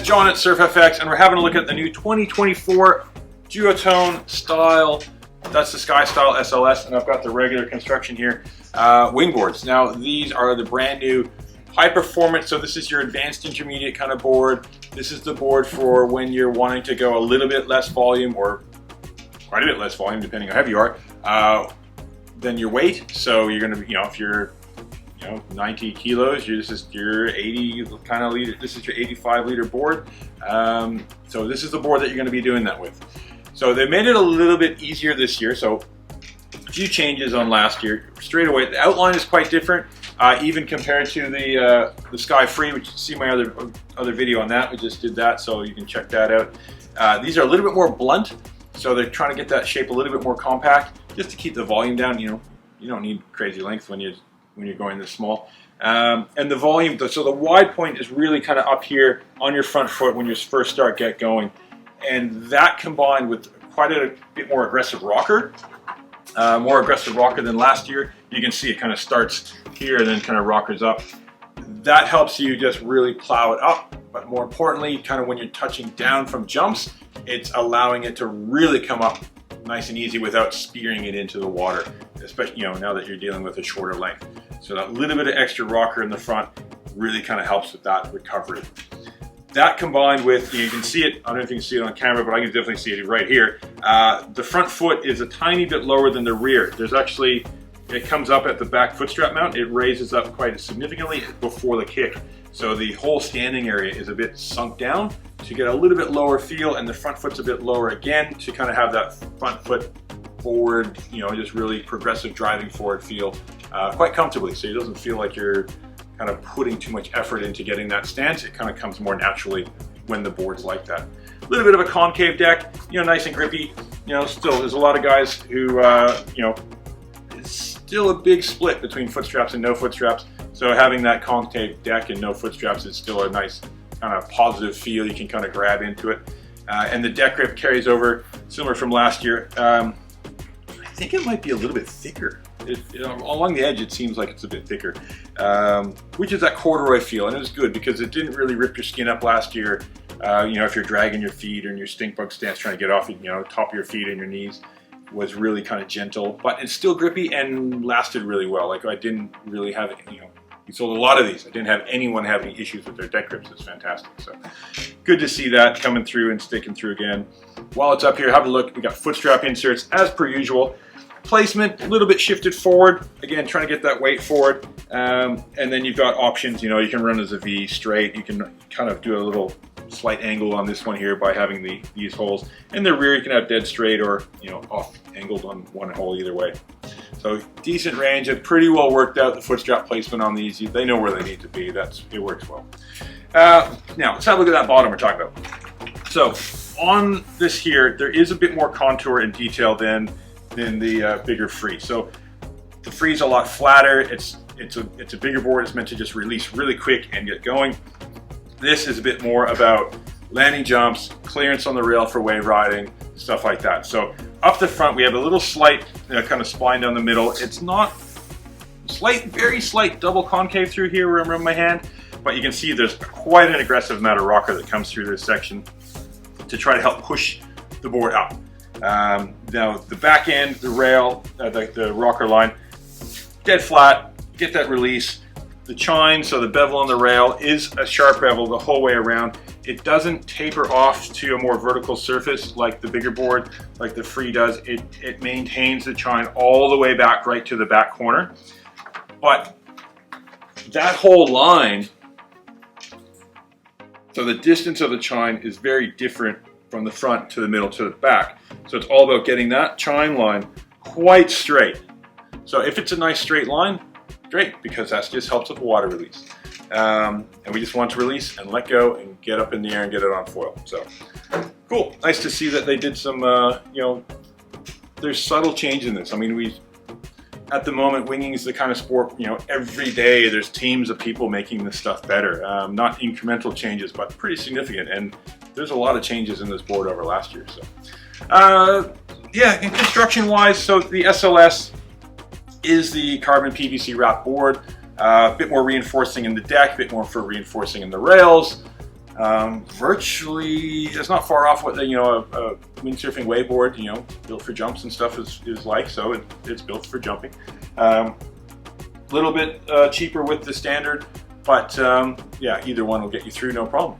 John at Surf FX, and we're having a look at the new 2024 Duotone Style. That's the Sky Style SLS, and I've got the regular construction here, wingboards. Now these are the brand new high performance, so this is your advanced intermediate kind of board. This is the board for when you're wanting to go a little bit less volume, or quite a bit less volume depending on how heavy you are, than your weight. So you're gonna, if you're 90 kilos, this is your 80 kind of liter, this is your 85 liter board. So this is the board that you're going to be doing that with. So they made it a little bit easier this year, so a few changes on last year. Straight away, the outline is quite different, even compared to the Sky Free, which you see my other video on that. We just did that, so you can check that out. These are a little bit more blunt, so they're trying to get that shape a little bit more compact, just to keep the volume down. You don't need crazy length when you're going this small. And the volume, so the wide point is really kind of up here on your front foot when you first get going. And that combined with quite a bit more aggressive rocker, than last year. You can see it kind of starts here and then kind of rockers up. That helps you just really plow it up, but more importantly, kind of when you're touching down from jumps, it's allowing it to really come up nice and easy without spearing it into the water, especially now that you're dealing with a shorter length. So that little bit of extra rocker in the front really kind of helps with that recovery. That combined with, you can see it, I don't know if you can see it on camera, but I can definitely see it right here. The front foot is a tiny bit lower than the rear. There's actually, it comes up at the back foot strap mount. It raises up quite significantly before the kick. So the whole standing area is a bit sunk down to get a little bit lower feel, and the front foot's a bit lower again to kind of have that front foot forward, just really progressive driving forward feel quite comfortably. So it doesn't feel like you're kind of putting too much effort into getting that stance. It kind of comes more naturally when the board's like that. A little bit of a concave deck, nice and grippy. Still there's a lot of guys who, it's still a big split between foot straps and no foot straps. So having that concave deck and no foot straps is still a nice kind of positive feel. You can kind of grab into it. And the deck grip carries over, similar from last year. I think it might be a little bit thicker. Along the edge, it seems like it's a bit thicker, which is that corduroy feel, and it was good because it didn't really rip your skin up last year. If you're dragging your feet or in your stink bug stance trying to get off, top of your feet and your knees, was really kind of gentle, but it's still grippy and lasted really well. Like I didn't really have, we sold a lot of these. I didn't have anyone have any issues with their deck grips. It's fantastic. So good to see that coming through and sticking through again. While it's up here, have a look. We got foot strap inserts as per usual. Placement a little bit shifted forward, again trying to get that weight forward, and then you've got options. You can run as a V straight, you can kind of do a little slight angle on this one here by having these holes. In the rear you can have dead straight or off angled on one hole, either way. So decent range, and pretty well worked out. The foot strap placement on these, they know where they need to be. It works well. Now let's have a look at that bottom we're talking about. So on this here, there is a bit more contour and detail than the bigger Free. So the Free's a lot flatter. It's a bigger board. It's meant to just release really quick and get going. This is a bit more about landing jumps, clearance on the rail for wave riding, stuff like that. So up the front, we have a little slight kind of spine down the middle. It's not very slight double concave through here where I'm rubbing my hand, but you can see there's quite an aggressive amount of rocker that comes through this section to try to help push the board up. Now the back end, the rail, the rocker line, dead flat, get that release. The chine, so the bevel on the rail is a sharp bevel the whole way around. It doesn't taper off to a more vertical surface like the bigger board, like the Free does. It maintains the chine all the way back right to the back corner. But that whole line, so the distance of the chine is very different from the front to the middle to the back. So it's all about getting that chine line quite straight. So if it's a nice straight line, great, because that just helps with the water release. And we just want to release and let go and get up in the air and get it on foil. So cool, nice to see that they did some, there's subtle change in this. I mean, at the moment, winging is the kind of sport, every day there's teams of people making this stuff better. Not incremental changes, but pretty significant. And there's a lot of changes in this board over last year. So yeah, and construction wise, so the SLS is the carbon PVC wrap board. A bit more reinforcing in the deck, a bit more for reinforcing in the rails. Virtually, it's not far off what the, a windsurfing wakeboard, built for jumps and stuff is like. So it's built for jumping. Little bit cheaper with the standard, but yeah, either one will get you through, no problem.